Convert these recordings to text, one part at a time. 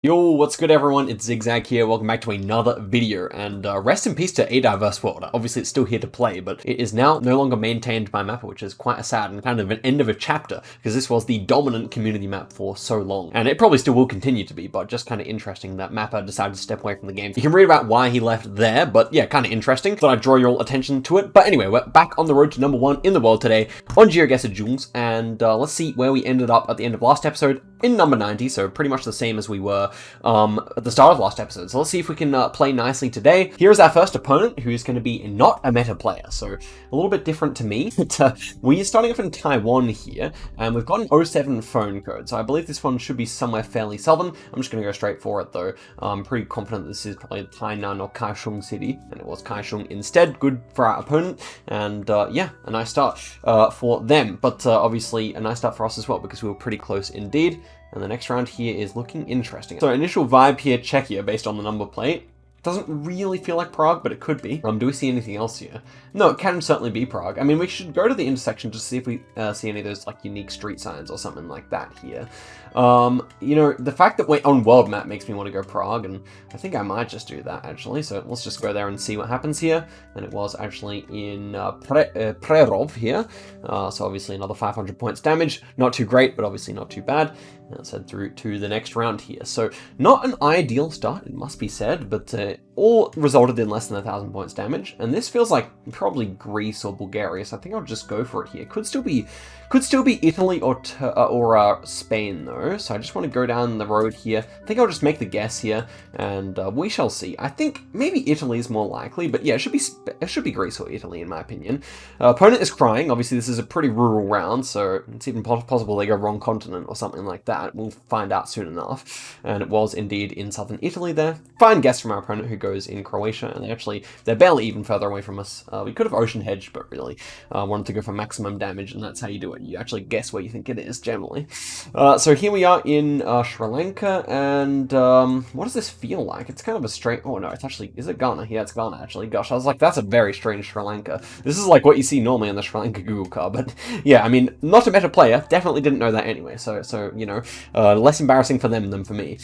Yo, what's good everyone? It's Zigzag here. Welcome back to another video, and rest in peace to A Diverse World. Obviously, it's still here to play, but it is now no longer maintained by Mapper, which is quite a sad and kind of an end of a chapter, because this was the dominant community map for so long. And it probably still will continue to be, but just kind of interesting that Mapper decided to step away from the game. You can read about why he left there, but yeah, kind of interesting. Thought I'd draw your attention to it. But anyway, we're back on the road to #1 in the world today on Geoguessr Jules, and let's see where we ended up at the end of last episode in number 90, so pretty much the same as we were at the start of last episode. So let's see if we can play nicely today. Here's our first opponent, who's going to be not a meta player, so a little bit different to me. We're starting off in Taiwan here, and we've got an 07 phone code, so I believe this one should be somewhere fairly southern. I'm just going to go straight for it, though. I'm pretty confident this is probably Tainan or Kaohsiung City, and it was Kaohsiung instead. Good for our opponent, and yeah, a nice start for them, but obviously a nice start for us as well, because we were pretty close indeed. And the next round here is looking interesting. So initial vibe here, Czechia, based on the number plate. Doesn't really feel like Prague, but it could be. Do we see anything else here? No, it can certainly be Prague. I mean, we should go to the intersection just to see if we see any of those like unique street signs or something like that here. You know, the fact that we're on world map makes me want to go Prague, and I think I might just do that actually. So let's just go there and see what happens here. And it was actually in Prerov here. So obviously another 500 points damage. Not too great, but obviously not too bad. Let's head through to the next round here. So not an ideal start, it must be said, but all resulted in less than 1,000 points damage. And this feels like probably Greece or Bulgaria, so I think I'll just go for it here. Could still be Italy or Spain though. So I just want to go down the road here. I think I'll just make the guess here, and we shall see. I think maybe Italy is more likely, but yeah, it should be Greece or Italy in my opinion. Opponent is crying. Obviously, this is a pretty rural round, so it's even possible they go wrong continent or something like that. We'll find out soon enough. And it was indeed in southern Italy there. Fine guess from our opponent, who goes in Croatia, and they're barely even further away from us. We could have ocean hedged, but really wanted to go for maximum damage, and that's how you do it. You actually guess where you think it is, generally. So here we are in Sri Lanka, and what does this feel like? It's kind of a straight... Oh no, it's actually... Is it Ghana? Yeah, it's Ghana, actually. Gosh, I was like, that's a very strange Sri Lanka. This is like what you see normally on the Sri Lanka Google card, but yeah, I mean, not a meta player. Definitely didn't know that anyway, so you know, less embarrassing for them than for me.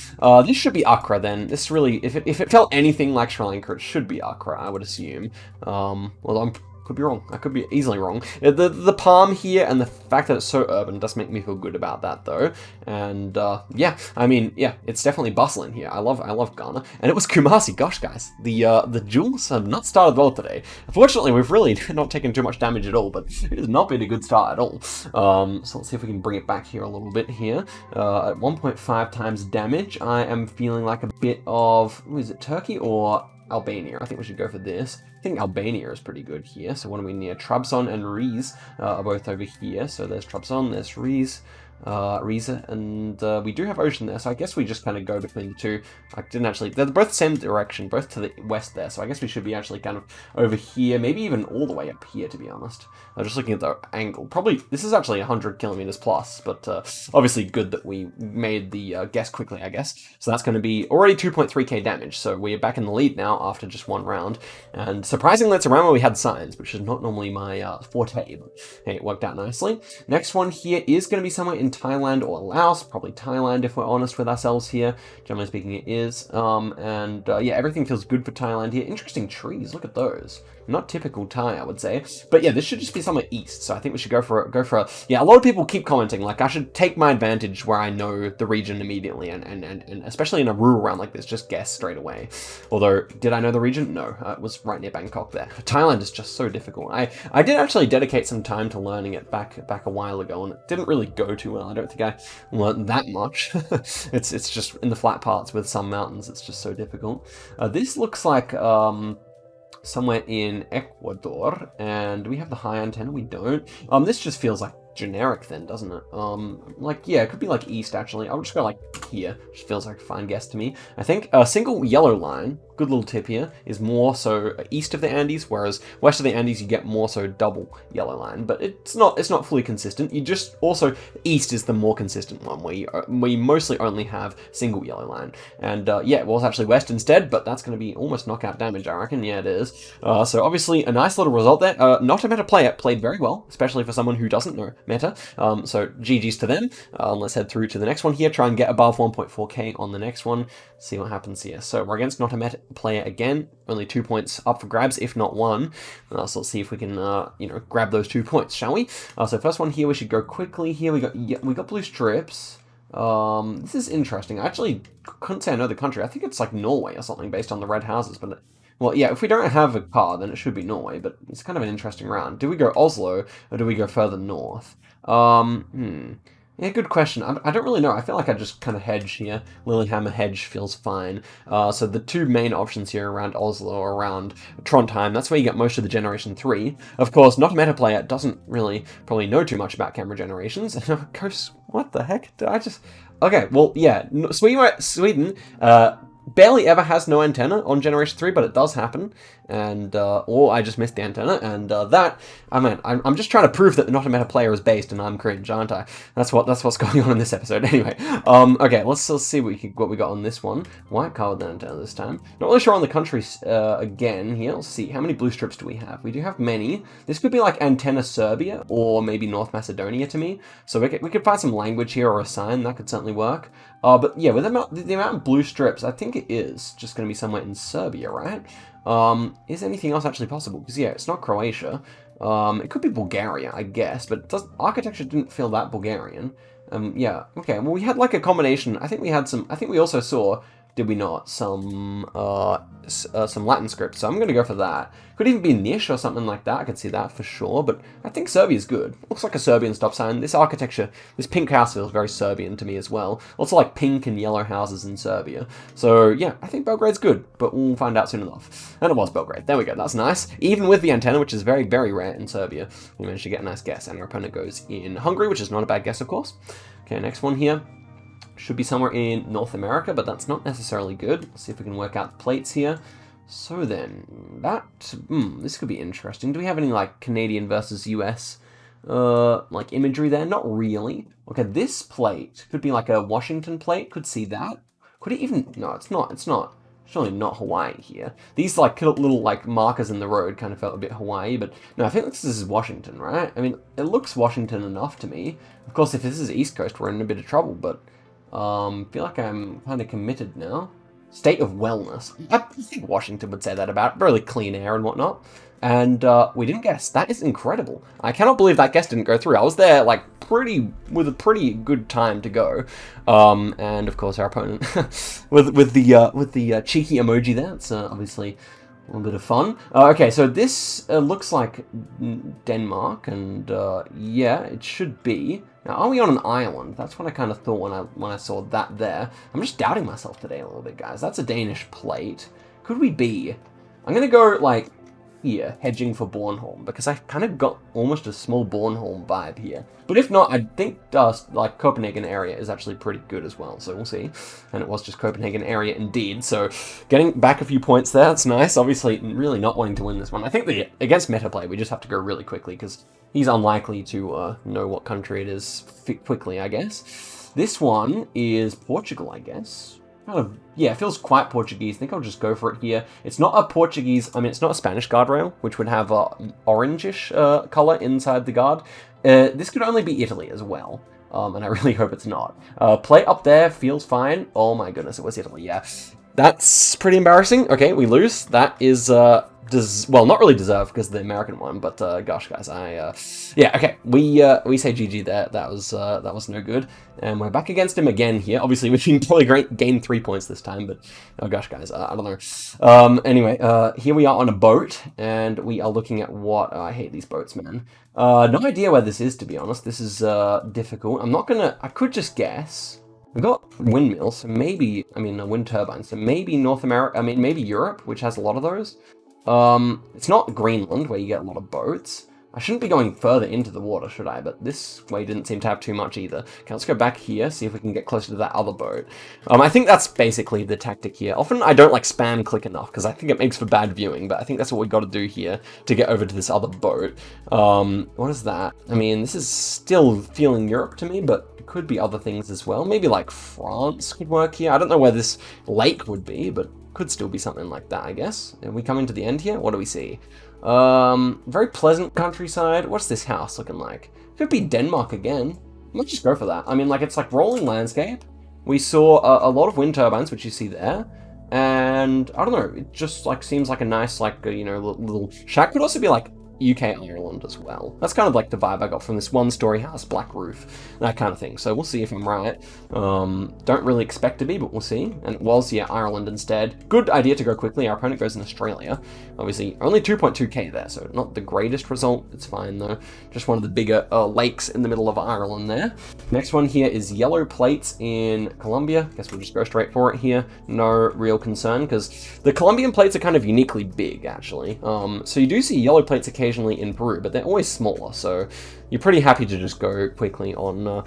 This should be Accra then. This really, if it felt anything like Sri Lanka, it should be Accra, I would assume. Well, could be wrong. I could be easily wrong. The palm here and the fact that it's so urban does make me feel good about that though. And yeah, I mean, yeah, it's definitely bustling here. I love Ghana, and it was Kumasi. Gosh, guys, the Jules have not started well today. Unfortunately, we've really not taken too much damage at all, but it has not been a good start at all. So let's see if we can bring it back here a little bit here. At 1.5 times damage, I am feeling like a bit of, is it Turkey or Albania? I think we should go for this. I think Albania is pretty good here. So what are we near? Trabzon and Rize are both over here. So there's Trabzon, there's Rize, and we do have ocean there, so I guess we just kind of go between the two. I didn't actually... They're both the same direction, both to the west there, so I guess we should be actually kind of over here, maybe even all the way up here, to be honest. Just looking at the angle. Probably... This is actually 100 kilometers plus, but obviously good that we made the guess quickly, I guess. So that's going to be already 2.3k damage, so we're back in the lead now after just one round. And surprisingly, it's a round where we had signs, which is not normally my forte, but hey, it worked out nicely. Next one here is going to be somewhere in Thailand or Laos, probably Thailand if we're honest with ourselves here. Generally speaking, it is. Yeah, everything feels good for Thailand here. Interesting trees, look at those. Not typical Thai, I would say. But yeah, this should just be somewhere east, so I think we should go for yeah, a lot of people keep commenting, like, I should take my advantage where I know the region immediately, and especially in a rural round like this, just guess straight away. Although, did I know the region? No, it was right near Bangkok there. Thailand is just so difficult. I did actually dedicate some time to learning it back a while ago, and it didn't really go too well. I don't think I learned that much. It's just in the flat parts with some mountains, it's just so difficult. This looks like, somewhere in Ecuador, and we have the high antenna, we don't. This just feels like generic then, doesn't it? Like, yeah, it could be like east actually. I'll just go like here, which feels like a fine guess to me. I think a single yellow line, good little tip here, is more so east of the Andes, whereas west of the Andes you get more so double yellow line, but it's not fully consistent. You just also, east is the more consistent one, where you mostly only have single yellow line. And yeah, it was actually west instead, but that's going to be almost knockout damage, I reckon. Yeah, it is. So obviously a nice little result there. Not a meta player, played very well, especially for someone who doesn't know meta. So GG's to them. Let's head through to the next one here. Try and get above 1.4k on the next one. See what happens here. So we're against not a meta player again. Only 2 points up for grabs, if not one. So let's see if we can, you know, grab those 2 points, shall we? So first one here, we should go quickly here. We got blue strips. This is interesting. I actually couldn't say I know the country. I think it's like Norway or something based on the red houses, but well, yeah, if we don't have a car, then it should be Norway, but it's kind of an interesting round. Do we go Oslo, or do we go further north? Yeah, good question. I don't really know. I feel like I just kind of hedge here. Lillehammer hedge feels fine. So the two main options here around Oslo or around Trondheim, that's where you get most of the Generation 3. Of course, not a meta player doesn't really probably know too much about camera generations. What the heck? Did I just... Okay, well, yeah, Sweden barely ever has no antenna on Generation 3, but it does happen, and, or I just missed the antenna, and I'm just trying to prove that Not a Meta player is based, and I'm cringe, aren't I? That's what's going on in this episode, anyway. Okay, let's see what we got on this one. White car with an antenna this time. Not really sure on the country, again, here. Let's see, how many blue strips do we have? We do have many. This could be like antenna Serbia, or maybe North Macedonia to me, so we could find some language here, or a sign, that could certainly work. But yeah, with the amount of blue strips, I think it is just going to be somewhere in Serbia, right? Is anything else actually possible? Because yeah, it's not Croatia. It could be Bulgaria, I guess, but architecture didn't feel that Bulgarian. Yeah, okay, well we had like a combination. I think we also saw, did we not, some Latin script, so I'm going to go for that. Could even be Nish or something like that, I could see that for sure, but I think Serbia's good. Looks like a Serbian stop sign. This architecture, this pink house feels very Serbian to me as well. Also like pink and yellow houses in Serbia. So yeah, I think Belgrade's good, but we'll find out soon enough. And it was Belgrade. There we go, that's nice. Even with the antenna, which is very, very rare in Serbia, we managed to get a nice guess, and our opponent goes in Hungary, which is not a bad guess, of course. Okay, next one here. Should be somewhere in North America, but that's not necessarily good. Let's see if we can work out the plates here. So then, this could be interesting. Do we have any, like, Canadian versus US, like, imagery there? Not really. Okay, this plate could be like a Washington plate. Could see that. Could it even... No, it's not. Surely not Hawaii here. These, like, little, like, markers in the road kind of felt a bit Hawaii, but no, I think this is Washington, right? I mean, it looks Washington enough to me. Of course, if this is East Coast, we're in a bit of trouble, but... feel like I'm kind of committed now. State of wellness. I think Washington would say that about really clean air and whatnot. And we didn't guess. That is incredible. I cannot believe that guess didn't go through. I was there like with a pretty good time to go. And of course our opponent with the cheeky emoji there. It's obviously a little bit of fun. Okay, so this looks like Denmark, and yeah, it should be. Now, are we on an island? That's what I kind of thought when I saw that there. I'm just doubting myself today a little bit, guys. That's a Danish plate. Could we be? I'm gonna go like here, hedging for Bornholm, because I kind of got almost a small Bornholm vibe here. But if not, I think like Copenhagen area is actually pretty good as well, so we'll see. And it was just Copenhagen area indeed, so getting back a few points there, that's nice. Obviously, really not wanting to win this one. I think against meta play, we just have to go really quickly, because he's unlikely to know what country it is quickly, I guess. This one is Portugal, I guess. Kind of, yeah, it feels quite Portuguese. I think I'll just go for it here. It's not a Portuguese, I mean, it's not a Spanish guardrail, which would have a orangish color inside the guard. This could only be Italy as well, and I really hope it's not. Play up there feels fine. Oh my goodness, it was Italy, yeah. That's pretty embarrassing. Okay, we lose. That is, well, not really deserved because of the American one, but gosh, guys, yeah, okay, we say GG there. That was no good, and we're back against him again here. Obviously, we can probably gain 3 points this time, but oh gosh, guys, I don't know. Anyway, here we are on a boat, and we are looking at what I hate these boats, man. No idea where this is, to be honest. This is difficult. I could just guess. We've got windmills, so maybe, I mean, wind turbines, so maybe North America, I mean, maybe Europe, which has a lot of those. It's not Greenland, where you get a lot of boats. I shouldn't be going further into the water, should I? But this way didn't seem to have too much either. Okay, let's go back here, see if we can get closer to that other boat. I think that's basically the tactic here. Often I don't like spam click enough, because I think it makes for bad viewing, but I think that's what we've got to do here to get over to this other boat. What is that? I mean, this is still feeling Europe to me, but it could be other things as well. Maybe like France could work here. I don't know where this lake would be, but could still be something like that, I guess. Are we coming to the end here? What do we see? Very pleasant countryside. What's this house looking like? Could be Denmark again. Let's just go for that. I mean, like, it's like rolling landscape. We saw a lot of wind turbines, which you see there. And I don't know, it just like seems like a nice, like, you know, little shack. Could also be like UK Ireland as well. That's kind of like the vibe I got from this one-story house, black roof, that kind of thing. So we'll see if I'm right. Don't really expect to be, but we'll see. And it was, yeah, Ireland instead. Good idea to go quickly. Our opponent goes in Australia. Obviously, only 2.2k there, so not the greatest result. It's fine, though. Just one of the bigger lakes in the middle of Ireland there. Next one here is yellow plates in Colombia. Guess we'll just go straight for it here. No real concern, because the Colombian plates are kind of uniquely big, actually. So you do see yellow plates occasionally in Peru, but they're always smaller, so you're pretty happy to just go quickly on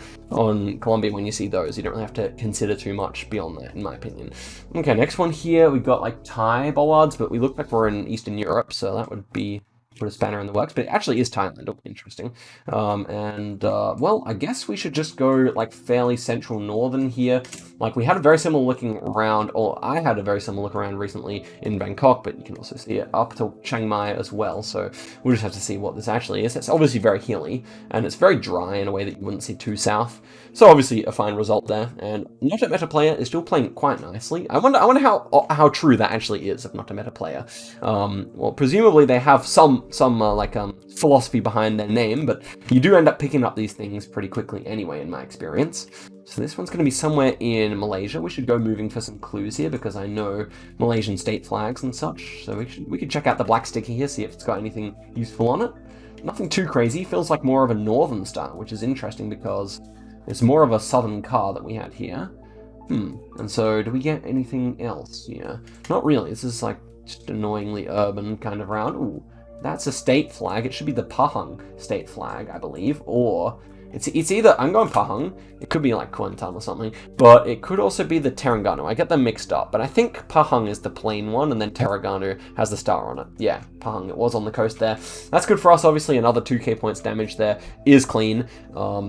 Colombia when you see those. You don't really have to consider too much beyond that, in my opinion. Okay, next one here, we've got like Thai bollards, but we look like we're in Eastern Europe, so that would be put a spanner in the works, but it actually is Thailand. Oh, interesting. Well, I guess we should just go like fairly central northern here. Like we had a very similar looking around, or I had a very similar look around recently in Bangkok, but you can also see it up to Chiang Mai as well. So we'll just have to see what this actually is. It's obviously very hilly, and it's very dry in a way that you wouldn't see too south. So obviously a fine result there, and Not a Meta Player is still playing quite nicely. I wonder how true that actually is of Not a Meta Player. Well, presumably they have some philosophy behind their name, but you do end up picking up these things pretty quickly anyway, in my experience. So this one's going to be somewhere in Malaysia. We should go moving for some clues here because I know Malaysian state flags and such. So we could check out the black sticker here, see if it's got anything useful on it. Nothing too crazy. Feels like more of a northern style, which is interesting because it's more of a southern car that we had here. And so do we get anything else here? Not really. This is like just annoyingly urban kind of round. Ooh, that's a state flag. It should be the Pahang state flag, I believe, or it's either, I'm going Pahang, it could be like Kuantan or something, but it could also be the Terengganu. I get them mixed up, but I think Pahang is the plain one, and then Terengganu has the star on it. Yeah, Pahang, it was on the coast there. That's good for us, obviously. Another 2k points damage there is clean.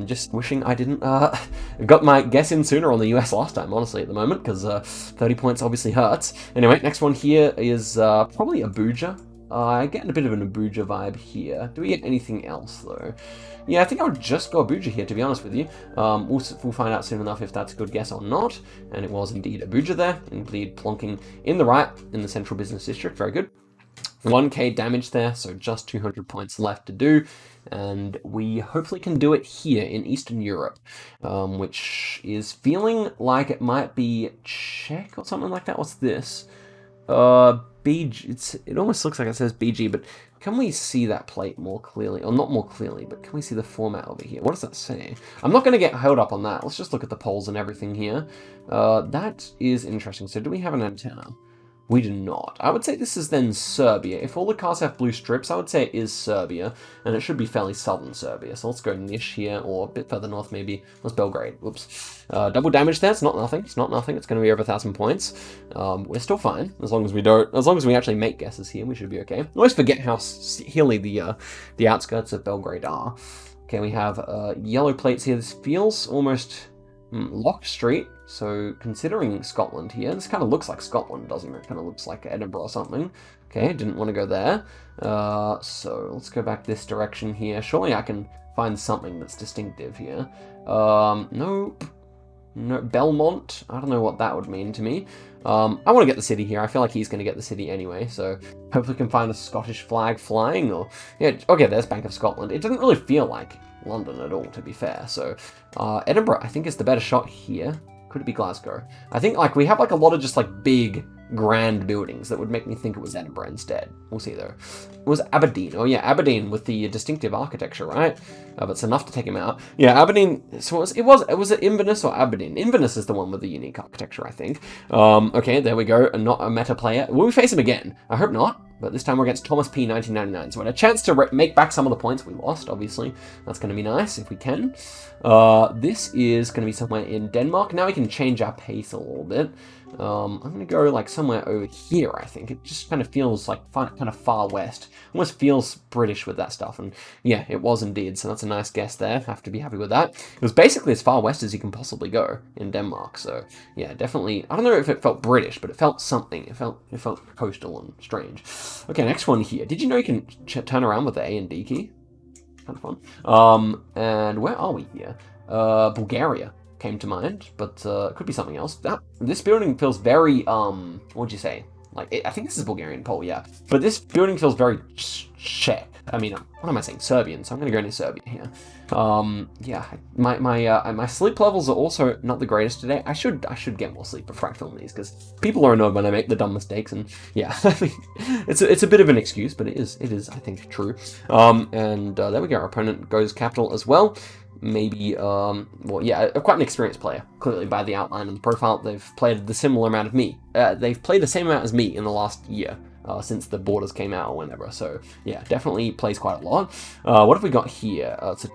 Just wishing I didn't got my guess in sooner on the US last time, honestly, at the moment, because 30 points obviously hurts. Anyway, next one here is probably Abuja. I'm getting a bit of an Abuja vibe here. Do we get anything else, though? Yeah, I think I would just go Abuja here, to be honest with you. We'll find out soon enough if that's a good guess or not. And it was indeed Abuja there, indeed plonking in the right in the central business district. Very good. 1k damage there, so just 200 points left to do. And we hopefully can do it here in Eastern Europe, which is feeling like it might be Czech or something like that. What's this? BG, it almost looks like it says BG, but can we see that plate more clearly? Or not more clearly, but can we see the format over here? What does that say? I'm not going to get held up on that. Let's just look at the poles and everything here. That is interesting. So do we have an antenna? We do not. I would say this is then Serbia. If all the cars have blue strips, I would say it is Serbia, and it should be fairly southern Serbia. So let's go Niš here, or a bit further north maybe. Let's Belgrade. Whoops. Double damage there. It's not nothing. It's not nothing. It's going to be over 1,000 points. We're still fine as long as we actually make guesses here. We should be okay. I always forget how hilly the outskirts of Belgrade are. Okay, we have yellow plates here. This feels almost locked street. So considering Scotland here, this kind of looks like Scotland, doesn't it? Kind of looks like Edinburgh or something. Okay, didn't want to go there. So let's go back this direction here. Surely I can find something that's distinctive here. Nope. No, Belmont. I don't know what that would mean to me. I want to get the city here. I feel like he's going to get the city anyway, so hopefully we can find a Scottish flag flying, or... Yeah, okay, there's Bank of Scotland. It didn't really feel like London at all, to be fair, so... Edinburgh, I think, is the better shot here. Could it be Glasgow? I think, like, we have, like, a lot of just, like, big, grand buildings that would make me think it was Edinburgh instead. We'll see, though. It was Aberdeen. Oh, yeah, Aberdeen with the distinctive architecture, right? But it's enough to take him out. Yeah, Aberdeen... So was it Inverness or Aberdeen? Inverness is the one with the unique architecture, I think. Okay, there we go. Not a meta player. Will we face him again? I hope not. But this time we're against Thomas P. 1999. So we had a chance to make back some of the points we lost, obviously. That's going to be nice if we can. This is going to be somewhere in Denmark. Now we can change our pace a little bit. I'm going to go like somewhere over here, I think. It just kind of feels like kind of far west. Almost feels British with that stuff. And yeah, it was indeed. So that's a nice guess there. Have to be happy with that. It was basically as far west as you can possibly go in Denmark. So yeah, definitely. I don't know if it felt British, but it felt something. It felt coastal and strange. Okay, next one here. Did you know you can turn around with the A and D key? kind of fun. And where are we here? Bulgaria came to mind, but it could be something else. This building feels very, what'd you say? Like, I think this is Bulgarian Pole, yeah. But this building feels very Czech. I mean, what am I saying? Serbian. So I'm going to go into Serbia here. Yeah, my sleep levels are also not the greatest today. I should get more sleep before I film these, because people are annoyed when I make the dumb mistakes, and yeah, I think it's a bit of an excuse, but it is I think true. And there we go. Our opponent goes capital as well. Maybe, well, yeah, quite an experienced player, clearly by the outline and the profile. They've played the similar amount of me. They've played the same amount as me in the last year, since the borders came out or whenever. So, yeah, definitely plays quite a lot. What have we got here? It's a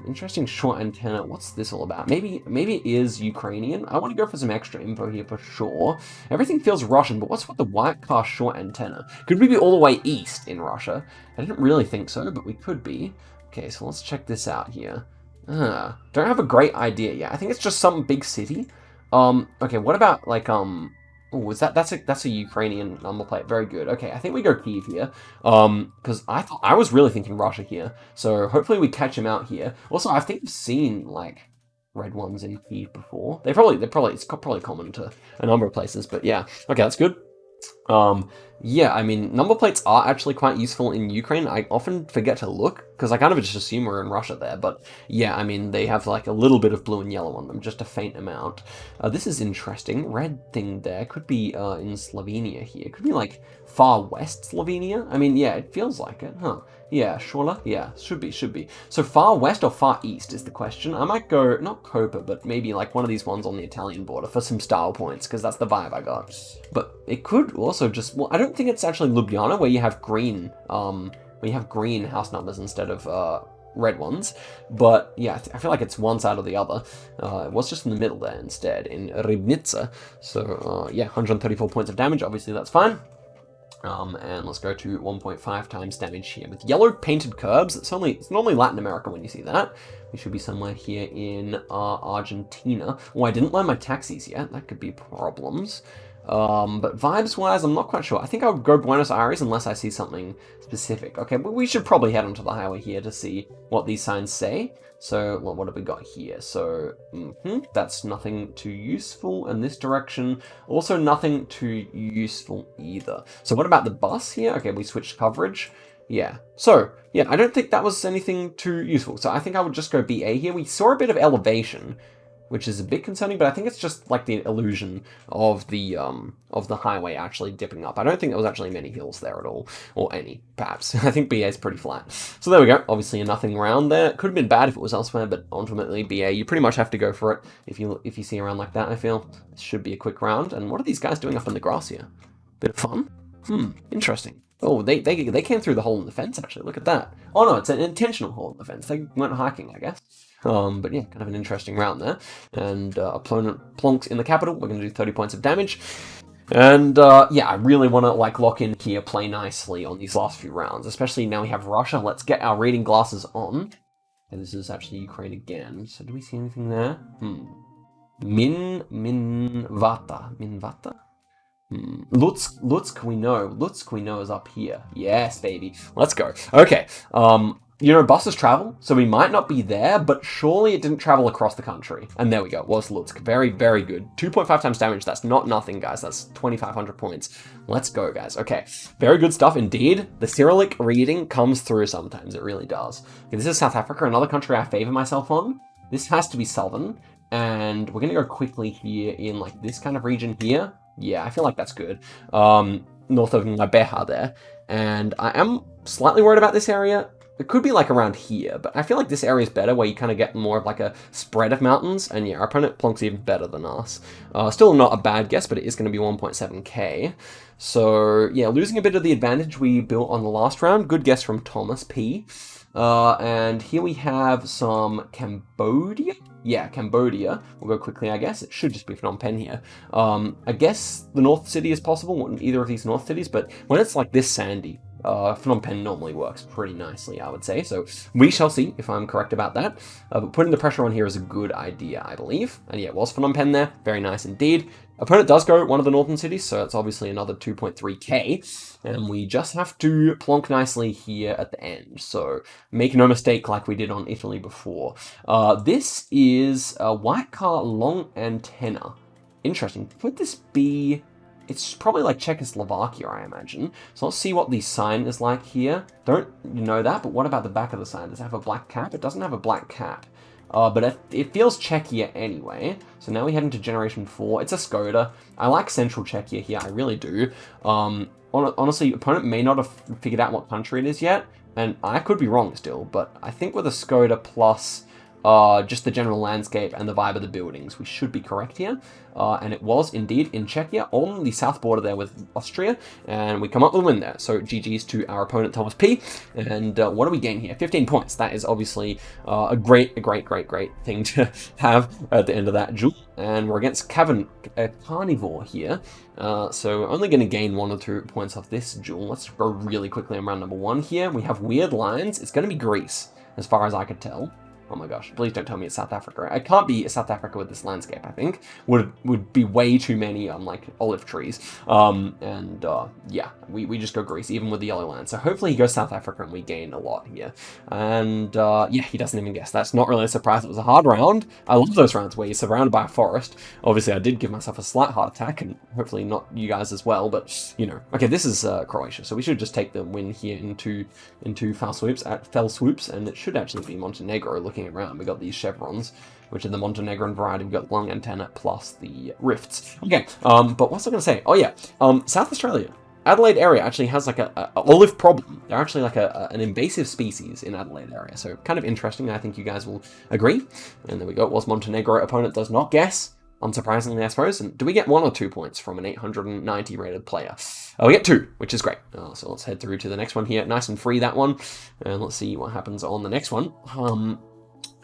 interesting short antenna. What's this all about? Maybe it is Ukrainian. I want to go for some extra info here for sure. Everything feels Russian, but what's with the white car short antenna? Could we be all the way east in Russia? I didn't really think so, but we could be. Okay, so let's check this out here. Don't have a great idea yet. I think it's just some big city. Okay, what about like oh, is that's a Ukrainian number plate? Very good. Okay, I think we go Kyiv here. Because I was really thinking Russia here. So hopefully we catch him out here. Also, I think I've seen like red ones in Kyiv before. It's probably common to a number of places, but yeah. Okay, that's good. Yeah, I mean, number plates are actually quite useful in Ukraine. I often forget to look, because I kind of just assume we're in Russia there, but yeah, I mean, they have like a little bit of blue and yellow on them, just a faint amount. This is interesting. Red thing there could be in Slovenia here. Could be like far west Slovenia. I mean, yeah, it feels like it, huh? Yeah, Shola? Yeah, should be. So far west or far east is the question. I might go, not Copa, but maybe like one of these ones on the Italian border for some style points, because that's the vibe I got. But it could also just, well, I don't think it's actually Ljubljana where you have green, house numbers instead of red ones. But yeah, I feel like it's one side or the other. It was just in the middle there instead, in Ribnica. So yeah, 134 points of damage, obviously that's fine. And let's go to 1.5 times damage here with yellow painted curbs. It's normally Latin America when you see that. We should be somewhere here in Argentina. Oh, I didn't learn my taxis yet. That could be problems. But vibes-wise, I'm not quite sure. I think I would go Buenos Aires unless I see something specific. Okay, but we should probably head onto the highway here to see what these signs say. So, well, what have we got here? So, that's nothing too useful in this direction. Also, nothing too useful either. So, what about the bus here? Okay, we switched coverage. Yeah. So, yeah, I don't think that was anything too useful. So, I think I would just go BA here. We saw a bit of elevation, which is a bit concerning, but I think it's just like the illusion of the highway actually dipping up. I don't think there was actually many hills there at all, or any, perhaps. I think BA is pretty flat. So there we go. Obviously nothing around there. It could have been bad if it was elsewhere, but ultimately BA, you pretty much have to go for it if you see around like that. I feel it should be a quick round. And what are these guys doing up in the grass here? Bit of fun. Interesting. Oh, they came through the hole in the fence actually. Look at that. Oh no, it's an intentional hole in the fence. They went hiking, I guess. But yeah, kind of an interesting round there. And opponent plonks in the capital. We're going to do 30 points of damage. And yeah, I really want to like lock in here, play nicely on these last few rounds, especially now we have Russia. Let's get our reading glasses on. And this is actually Ukraine again. So do we see anything there? Minvata. Lutsk we know is up here. Yes, baby. Let's go. Okay. You know, buses travel, so we might not be there, but surely it didn't travel across the country. And there we go, it was Lutsk. Very, very good. 2.5 times damage, that's not nothing, guys. That's 2,500 points. Let's go, guys. Okay, very good stuff indeed. The Cyrillic reading comes through sometimes, it really does. Okay, this is South Africa, another country I favor myself on. This has to be southern, and we're gonna go quickly here in like this kind of region here. Yeah, I feel like that's good. North of Nabeha there. And I am slightly worried about this area. It could be like around here, but I feel like this area is better where you kind of get more of like a spread of mountains. And yeah, our opponent plonks even better than us. Still not a bad guess, but it is going to be 1.7k. So yeah, losing a bit of the advantage we built on the last round. Good guess from Thomas P. And here we have some Cambodia. Yeah, Cambodia. We'll go quickly, I guess. It should just be Phnom Penh here. I guess the North City is possible, either of these North cities, but when it's like this sandy, Phnom Penh normally works pretty nicely, I would say. So we shall see if I'm correct about that. But putting the pressure on here is a good idea, I believe. And yeah, it was Phnom Penh there. Very nice indeed. Opponent does go one of the northern cities, so it's obviously another 2.3k, and we just have to plonk nicely here at the end. So make no mistake like we did on Italy before. This is a white car long antenna. Interesting. Would this be... It's probably like Czechoslovakia, I imagine. So let's see what the sign is like here. Don't know that, but what about the back of the sign? Does it have a black cap? It doesn't have a black cap. But it feels Czechia anyway. So now we head into Generation 4. It's a Skoda. I like Central Czechia here, I really do. Honestly, opponent may not have figured out what country it is yet, and I could be wrong still, but I think with a Skoda plus just the general landscape and the vibe of the buildings, we should be correct here. And it was indeed in Czechia, on the south border there with Austria, and we come up with a win there. So GG's to our opponent, Thomas P. And what do we gain here? 15 points. That is obviously a great thing to have at the end of that duel. And we're against Carnivore here. So only going to gain 1 or 2 points off this duel. Let's go really quickly on round number 1 here. We have weird lines. It's going to be Greece, as far as I could tell. Oh my gosh, please don't tell me it's South Africa. It can't be South Africa with this landscape, I think. Would be way too many, like, olive trees. Yeah, we just go Greece, even with the yellow land. So hopefully he goes South Africa and we gain a lot here. And, yeah, he doesn't even guess. That's not really a surprise. It was a hard round. I love those rounds where you're surrounded by a forest. Obviously, I did give myself a slight heart attack, and hopefully not you guys as well, but, you know. Okay, this is Croatia, so we should just take the win here into fell swoops, and it should actually be Montenegro. Looking around, we got these chevrons, which are the Montenegrin variety. We've got the long antenna plus the rifts. Okay, but what's I going to say? Oh yeah, South Australia, Adelaide area actually has like a olive problem. They're actually like an invasive species in Adelaide area, so kind of interesting. I think you guys will agree. And there we go. It was Montenegro. Opponent does not guess. Unsurprisingly, I suppose. And do we get 1 or 2 points from an 890 rated player? We get 2, which is great. So let's head through to the next one here. Nice and free, that one. And let's see what happens on the next one.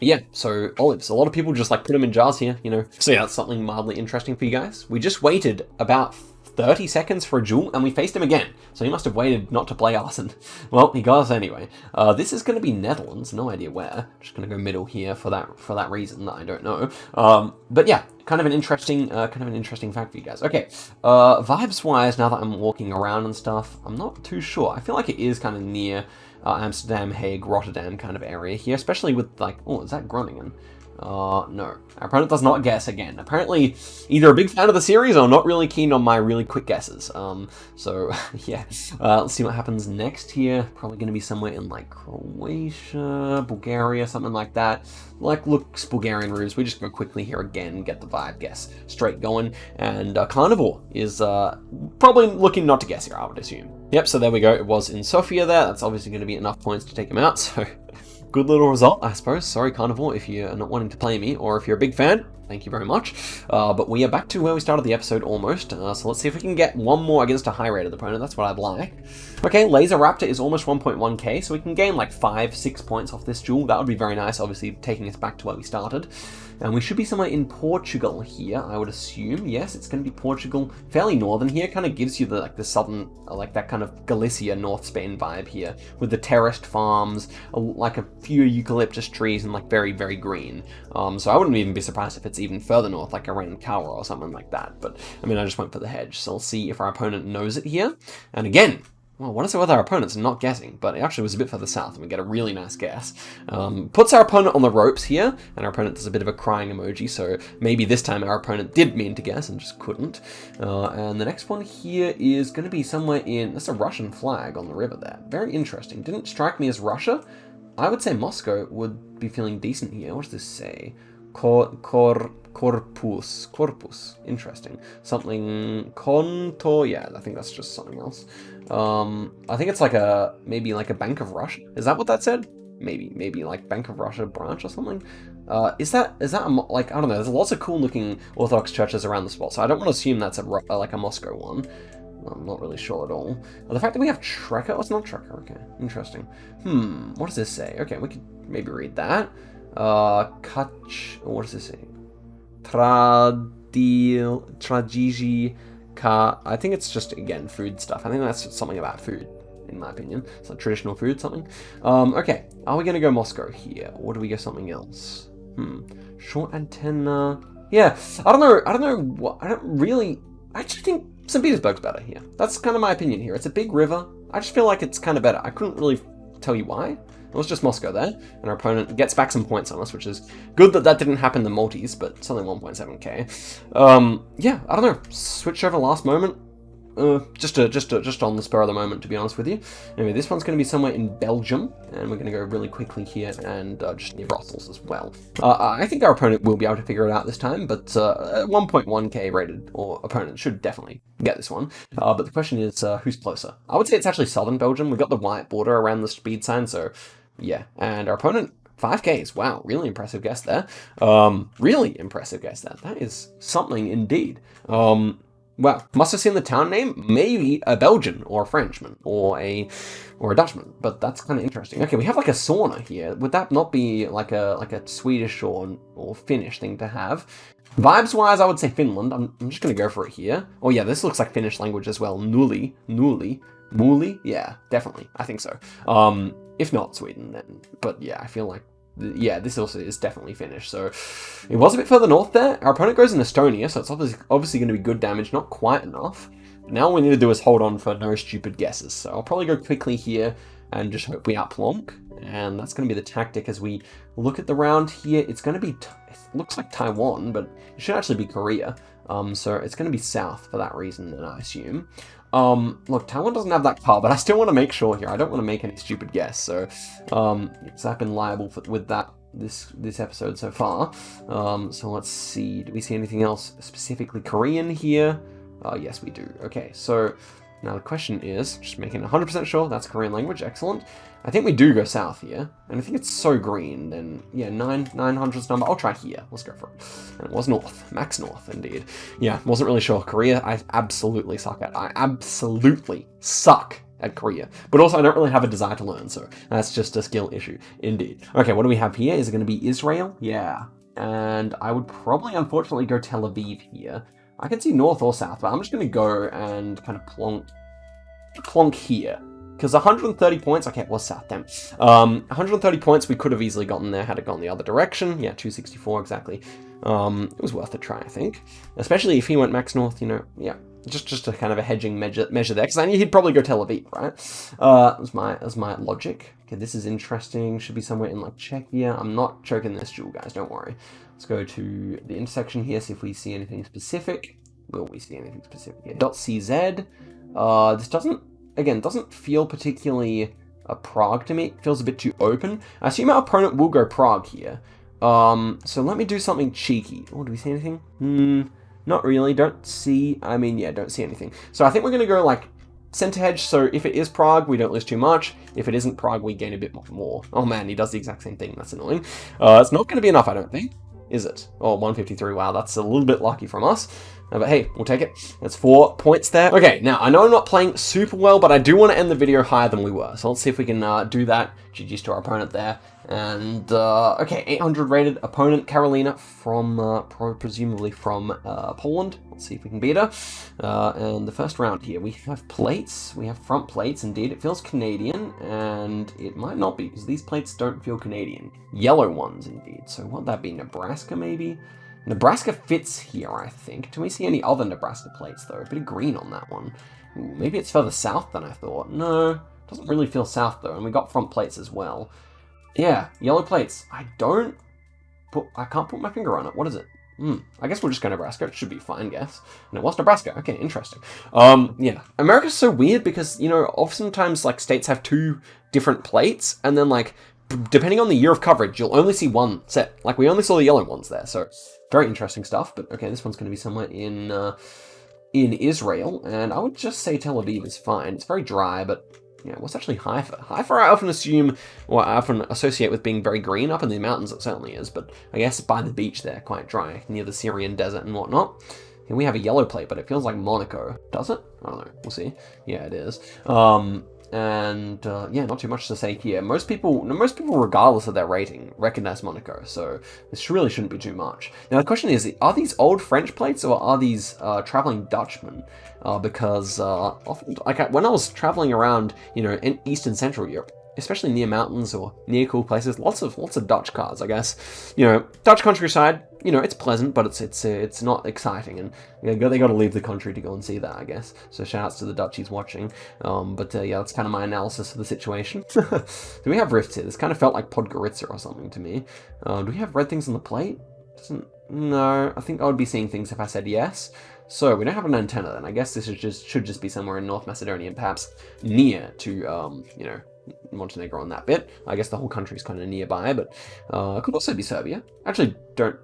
Yeah, so olives. A lot of people just like put them in jars here, you know. So yeah, that's something mildly interesting for you guys. We just waited about 30 seconds for a duel, and we faced him again. So he must have waited not to play us, and, well, he got us anyway. This is going to be Netherlands, no idea where. Just going to go middle here for that reason that I don't know. But yeah, kind of an interesting fact for you guys. Okay, vibes-wise, now that I'm walking around and stuff, I'm not too sure. I feel like it is kind of near Amsterdam, Hague, Rotterdam kind of area here, especially with, like, oh, is that Groningen? No. Our opponent does not guess again. Apparently, either a big fan of the series or not really keen on my really quick guesses. So, yeah. Let's see what happens next here. Probably going to be somewhere in, like, Croatia, Bulgaria, something like that. Like, looks Bulgarian roofs. We just go quickly here again, get the vibe guess straight going. And Carnivore is probably looking not to guess here, I would assume. Yep, so there we go. It was in Sofia there. That's obviously going to be enough points to take him out, so... Good little result, I suppose. Sorry, Carnivore, if you're not wanting to play me, or if you're a big fan, thank you very much. But we are back to where we started the episode almost, so let's see if we can get 1 more against a high-rated opponent. That's what I'd like. Okay, Laser Raptor is almost 1.1k, so we can gain like 5-6 points off this duel. That would be very nice, obviously taking us back to where we started. And we should be somewhere in Portugal here, I would assume. Yes, it's going to be Portugal. Fairly northern here, kind of gives you the southern, like that kind of Galicia, North Spain vibe here, with the terraced farms, like a few eucalyptus trees, and like very, very green. So I wouldn't even be surprised if it's even further north, like around Kawa or something like that. But, I mean, I just went for the hedge. So let's see if our opponent knows it here. And again, well, what is it with our opponents? Not guessing, but it actually was a bit further south, and we get a really nice guess. Puts our opponent on the ropes here, and our opponent does a bit of a crying emoji, so maybe this time our opponent did mean to guess and just couldn't. And the next one here is going to be somewhere in... That's a Russian flag on the river there. Very interesting. Didn't strike me as Russia. I would say Moscow would be feeling decent here. What does this say? Corpus. Interesting. Something Konto. Yeah, I think that's just something else. I think it's like maybe like a Bank of Russia. Is that what that said? Maybe like Bank of Russia branch or something. Is that like, I don't know. There's lots of cool looking Orthodox churches around the spot, so I don't want to assume that's like a Moscow one. I'm not really sure at all. The fact that we have Trekker, oh, it's not Trekker. Okay, interesting. What does this say? Okay, we could maybe read that. What does this say? Tradiji ka. I think it's just, again, food stuff. I think that's something about food, in my opinion. It's like traditional food, something. Okay, are we going to go Moscow here? Or do we go something else? Short antenna. Yeah, I don't know what, I actually think St. Petersburg's better here. That's kind of my opinion here. It's a big river. I just feel like it's kind of better. I couldn't really tell you why. It was just Moscow there, and our opponent gets back some points on us, which is good that didn't happen in the multis, but it's only 1.7k. Yeah, I don't know. Switch over last moment. Just on the spur of the moment, to be honest with you. Anyway, this one's going to be somewhere in Belgium, and we're going to go really quickly here, and just near Brussels as well. I think our opponent will be able to figure it out this time, but 1.1k rated or opponent should definitely get this one. But the question is, who's closer? I would say it's actually southern Belgium. We've got the white border around the speed sign, so yeah. And our opponent, 5Ks. Wow, really impressive guess there. Really impressive guess there. That is something indeed. Well, must have seen the town name, maybe a Belgian or a Frenchman or a Dutchman, but that's kind of interesting. Okay, we have like a sauna here. Would that not be like a Swedish or Finnish thing to have? Vibes wise, I would say Finland. I'm just gonna go for it here. Oh yeah, this looks like Finnish language as well. Nuli. Yeah, definitely. I think so. If not Sweden, then. But yeah, I feel like. Yeah, this also is definitely Finnish, so it was a bit further north there. Our opponent goes in Estonia, so it's obviously going to be good damage, not quite enough. But now all we need to do is hold on for no stupid guesses, so I'll probably go quickly here and just hope we outplonk, and that's going to be the tactic as we look at the round here. It's going to be, it looks like Taiwan, but it should actually be Korea, so it's going to be south for that reason, then I assume. Look, Taiwan doesn't have that card, but I still want to make sure here. I don't want to make any stupid guess, so, because I've been liable with that this episode so far. So let's see. Do we see anything else specifically Korean here? Yes, we do. Okay, so now the question is, just making 100% sure that's Korean language. Excellent. I think we do go south here, and I think it's so green, then, yeah, 900's number. I'll try here. Let's go for it. And it was north. Max north, indeed. Yeah, wasn't really sure. Korea, I absolutely suck at. I absolutely suck at Korea. But also, I don't really have a desire to learn, so that's just a skill issue, indeed. Okay, what do we have here? Is it going to be Israel? Yeah. And I would probably, unfortunately, go Tel Aviv here. I can see north or south, but I'm just going to go and kind of plonk here. Because 130 points, okay, it was south, damn. 130 points, we could have easily gotten there had it gone the other direction. Yeah, 264 exactly. It was worth a try, I think. Especially if he went max north, you know, yeah. Just a kind of a hedging measure there, because I knew he'd probably go Tel Aviv, right? That was my logic. Okay, this is interesting. Should be somewhere in like Czechia. I'm not choking this jewel, guys, don't worry. Let's go to the intersection here, see if we see anything specific. Will we see anything specific here? .cz. This doesn't feel particularly a Prague to me. It feels a bit too open. I assume our opponent will go Prague here. So let me do something cheeky. Oh, do we see anything? Not really. Don't see anything. So I think we're going to go like center hedge. So if it is Prague, we don't lose too much. If it isn't Prague, we gain a bit more. Oh man, he does the exact same thing. That's annoying. It's not going to be enough, I don't think. Is it? Oh, 153. Wow, that's a little bit lucky from us. But hey, we'll take it. That's 4 points there. Okay, now I know I'm not playing super well, but I do want to end the video higher than we were. So let's see if we can do that. GG's to our opponent there. And, okay, 800 rated opponent, Carolina, from, presumably from Poland. Let's see if we can beat her. And the first round here, we have plates. We have front plates, indeed. It feels Canadian, and it might not be, because these plates don't feel Canadian. Yellow ones, indeed. So what would that be, Nebraska, maybe? Nebraska fits here, I think. Do we see any other Nebraska plates, though? A bit of green on that one. Ooh, maybe it's further south than I thought. No, doesn't really feel south, though, and we got front plates as well. Yeah, yellow plates. I can't put my finger on it. What is it? I guess we'll just go Nebraska. It should be fine, guess. And it was Nebraska. Okay, interesting. Yeah. America's so weird because, you know, oftentimes, like, states have 2 different plates, and then, like, depending on the year of coverage, you'll only see one set. Like, we only saw the yellow ones there, so very interesting stuff. But, okay, this one's going to be somewhere in Israel, and I would just say Tel Aviv is fine. It's very dry, but... yeah, what's actually Haifa? Haifa I often assume, or I often associate with being very green. Up in the mountains it certainly is, but I guess by the beach there, quite dry, near the Syrian desert and whatnot. Here we have a yellow plate, but it feels like Monaco. Does it? I don't know. We'll see. Yeah, it is. Yeah, not too much to say here. Most people, regardless of their rating, recognize Monaco, so this really shouldn't be too much. Now, the question is, are these old French plates, or are these traveling Dutchmen? Because often, like when I was traveling around, you know, in East and Central Europe, especially near mountains or near cool places, lots of Dutch cars, I guess. You know, Dutch countryside, you know, it's pleasant, but it's not exciting, and they got to leave the country to go and see that, I guess. So shout outs to the Dutchies watching. But yeah, that's kind of my analysis of the situation. Do we have rifts here? This kind of felt like Podgorica or something to me. Do we have red things on the plate? No, I think I would be seeing things if I said yes. So we don't have an antenna then. I guess this should just be somewhere in North Macedonia, and perhaps near to you know, Montenegro on that bit. I guess the whole country is kind of nearby, but it could also be Serbia. Actually,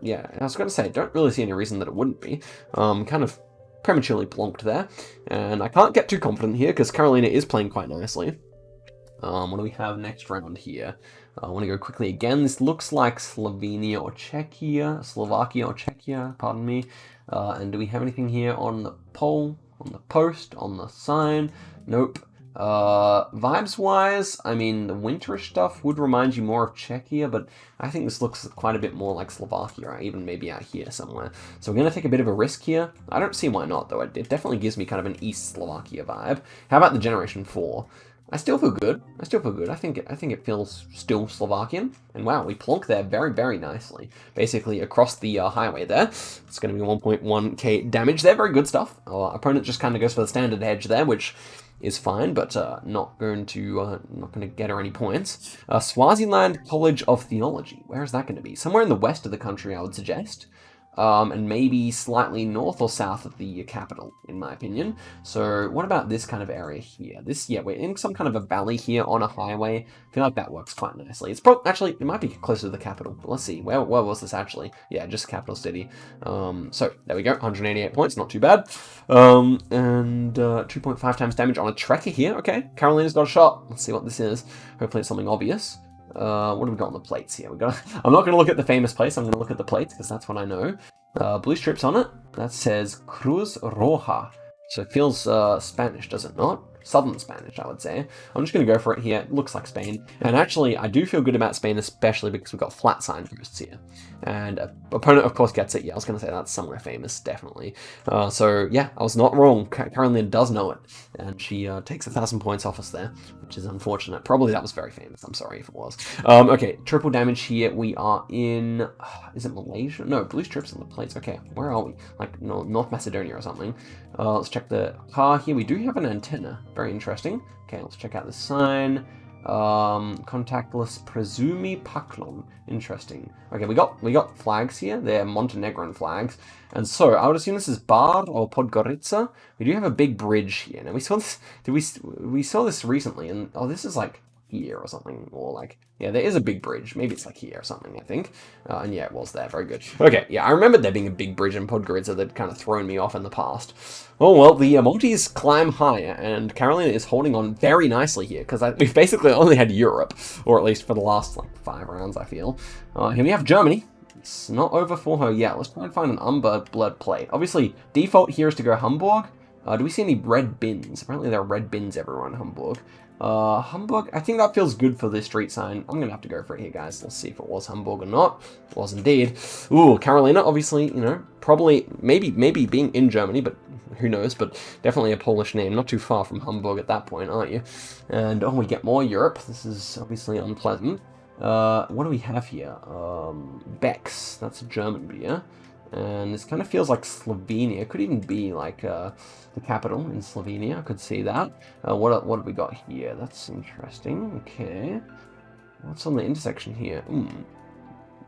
yeah, I was going to say, don't really see any reason that it wouldn't be. Kind of prematurely plonked there, and I can't get too confident here because Carolina is playing quite nicely. What do we have next round here? I want to go quickly again. This looks like Slovakia or Czechia, pardon me. And do we have anything here on the pole, on the post, on the sign? Nope. Vibes-wise, I mean, the winterish stuff would remind you more of Czechia, but I think this looks quite a bit more like Slovakia, or even maybe out here somewhere. So we're going to take a bit of a risk here. I don't see why not, though. It definitely gives me kind of an East Slovakia vibe. How about the Generation 4? I still feel good. I think it feels still Slovakian. And wow, we plonk there very, very nicely. Basically across the highway there. It's going to be 1.1k damage there. Very good stuff. Our opponent just kind of goes for the standard hedge there, which is fine, but not going to get her any points. Swaziland College of Theology. Where is that going to be? Somewhere in the west of the country, I would suggest. And maybe slightly north or south of the capital, in my opinion. So what about this kind of area here? Yeah, we're in some kind of a valley here on a highway. I feel like that works quite nicely. It's actually, it might be closer to the capital, but let's see. Where was this actually? Yeah, just capital city. So there we go, 188 points, not too bad. And 2.5 times damage on a Trekker here. Okay, Carolina's got a shot. Let's see what this is. Hopefully it's something obvious. What have we got on the plates here? I'm not going to look at the famous place. I'm going to look at the plates because that's what I know. Blue strips on it. That says Cruz Roja. So it feels Spanish, does it not? Southern Spanish, I would say. I'm just going to go for it here. It looks like Spain. And actually, I do feel good about Spain, especially because we've got flat signposts here. And opponent, of course, gets it. Yeah, I was going to say that's somewhere famous, definitely. So, yeah, I was not wrong. Carolina does know it. And she takes 1,000 points off us there, which is unfortunate. Probably that was very famous. I'm sorry if it was. Okay, triple damage here. We are in... is it Malaysia? No, blue strips on the plates. Okay, where are we? Like North Macedonia or something. Let's check the car here. We do have an antenna. Very interesting. Okay, let's check out the sign. Contactless Presumi Paklon. Interesting. Okay, we got flags here. They're Montenegrin flags. And so I would assume this is Bar or Podgorica. We do have a big bridge here. Now we saw this we saw this recently, and oh, this is like here or something, or like, yeah, there is a big bridge. Maybe it's like here or something, I think. And yeah, it was there. Very good. Okay, yeah, I remember there being a big bridge in Podgorica that kind of thrown me off in the past. Oh, well, the Maltese climb higher, and Carolina is holding on very nicely here, because we've basically only had Europe, or at least for the last, like, 5 rounds, I feel. Here we have Germany. It's not over for her yet. Let's try and find an unblurred plate. Obviously, default here is to go Hamburg. Do we see any red bins? Apparently there are red bins everywhere in Hamburg. Hamburg, I think that feels good for this street sign. I'm gonna have to go for it here, guys. Let's see if it was Hamburg or not. It was indeed. Ooh, Carolina, obviously, you know, probably, maybe being in Germany, but who knows, but definitely a Polish name. Not too far from Hamburg at that point, aren't you? And, oh, we get more Europe. This is obviously unpleasant. What do we have here? Beck's, that's a German beer. And this kind of feels like Slovenia. It could even be like the capital in Slovenia. I could see that. What have we got here? That's interesting. Okay. What's on the intersection here?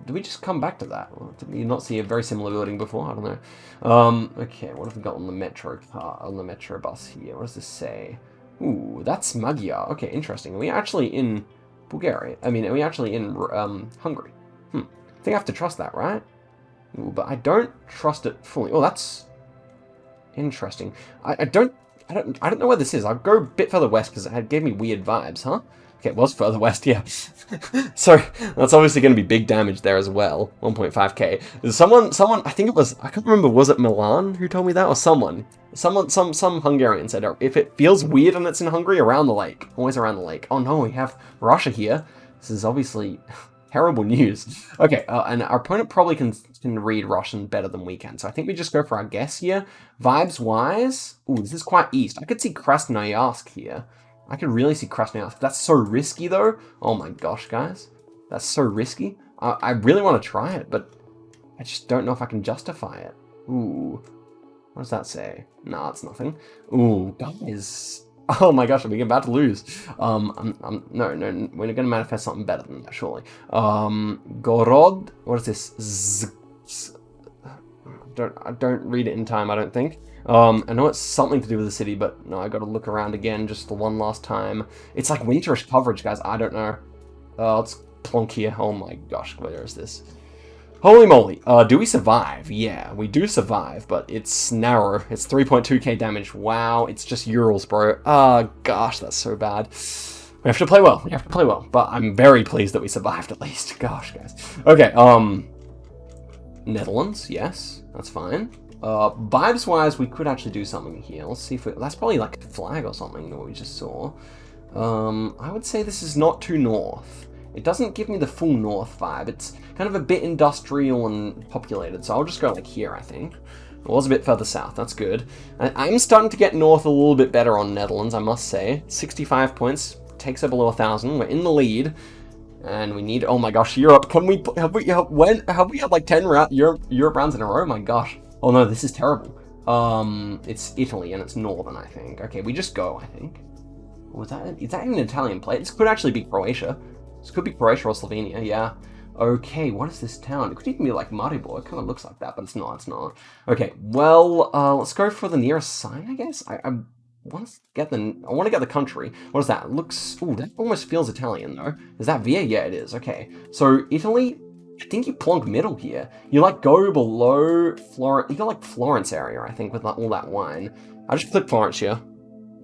Did we just come back to that? Or did we not see a very similar building before? I don't know. Okay, what have we got on the metro car, on the metro bus here? What does this say? Ooh, that's Magyar. Okay, interesting. Are we actually in Bulgaria? I mean, are we actually in Hungary? I think I have to trust that, right? Ooh, but I don't trust it fully. Oh, that's interesting. I don't know where this is. I'll go a bit further west because it gave me weird vibes, huh? Okay, it was further west, yeah. So that's obviously going to be big damage there as well. 1.5k. Someone, I think it was, I can't remember, was it Milan who told me that, or someone? Some Hungarian said, if it feels weird and it's in Hungary, around the lake. Always around the lake. Oh no, we have Russia here. This is obviously terrible news. Okay, and our opponent probably can read Russian better than we can, so I think we just go for our guess here. Vibes-wise, ooh, this is quite east. I could see Krasnoyarsk here. I could really see Krasnoyarsk. That's so risky, though. Oh my gosh, guys. That's so risky. I really want to try it, but I just don't know if I can justify it. Ooh. What does that say? Nah, it's nothing. Ooh, guys. Oh my gosh, are we about to lose? No, we're gonna manifest something better than that, surely. Gorod, what is this? I don't read it in time, I don't think. I know it's something to do with the city, but no, I gotta look around again just the one last time. It's like winterish coverage, guys, I don't know. Let's plonk here. Oh my gosh, where is this? Holy moly. Do we survive? Yeah, we do survive, but it's narrow. It's 3.2k damage. Wow, it's just Urals, bro. Oh, gosh, that's so bad. We have to play well. We have to play well. But I'm very pleased that we survived, at least. Gosh, guys. Okay, Netherlands, yes. That's fine. Vibes-wise, we could actually do something here. Let's see if we... That's probably like a flag or something that we just saw. I would say this is not too north. It doesn't give me the full north vibe. It's kind of a bit industrial and populated, so I'll just go like here, I think. It was a bit further south, that's good. I'm starting to get north a little bit better on Netherlands, I must say. 65 points, takes it below 1,000. We're in the lead, and we need, oh my gosh, Europe. Have we had like 10 Europe rounds in a row? My gosh. Oh no, this is terrible. It's Italy, and it's northern, I think. Okay, we just go, I think. Is that even an Italian plate? This could actually be Croatia. This could be Croatia or Slovenia, yeah. Okay, what is this town? It could even be like Maribor. It kind of looks like that, but it's not, it's not. Okay, well, let's go for the nearest sign, I guess. I want to get the country. What is that? It looks, ooh, that almost feels Italian, though. Is that Via? Yeah, it is. Okay, so Italy, I think you plonk middle here. You like go below Florence. You got like Florence area, I think, with like all that wine. I just click Florence here.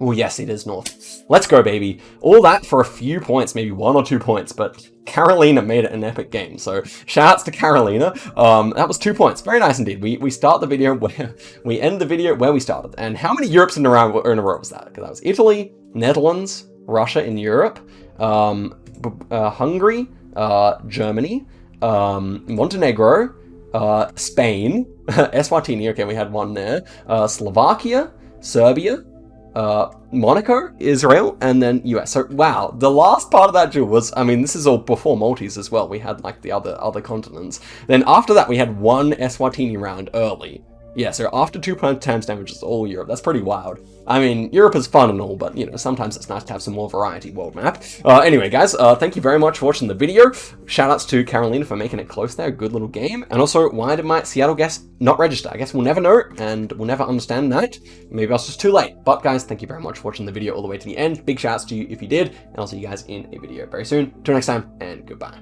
Oh, yes, it is north. Let's go, baby. All that for a few points, maybe 1 or 2 points, but Carolina made it an epic game. So, shoutouts to Carolina. That was 2 points. Very nice indeed. We start the video where we end the video where we started. And how many Europes in a row was that? Because that was Italy, Netherlands, Russia in Europe, Hungary, Germany, Montenegro, Spain, Eswatini. Okay, we had one there. Slovakia, Serbia, Monaco, Israel, and then US. So, wow, the last part of that duel was, I mean, this is all before Maltese as well. We had, like, the other continents. Then after that, we had one Eswatini round early. Yeah, so after 2 times damage, it's all Europe. That's pretty wild. I mean, Europe is fun and all, but, you know, sometimes it's nice to have some more variety world map. Anyway, guys, thank you very much for watching the video. Shoutouts to Carolina for making it close there. Good little game. And also, why did my Seattle guest not register? I guess we'll never know, and we'll never understand that. Maybe I was just too late. But, guys, thank you very much for watching the video all the way to the end. Big shoutouts to you if you did, and I'll see you guys in a video very soon. Till next time, and goodbye.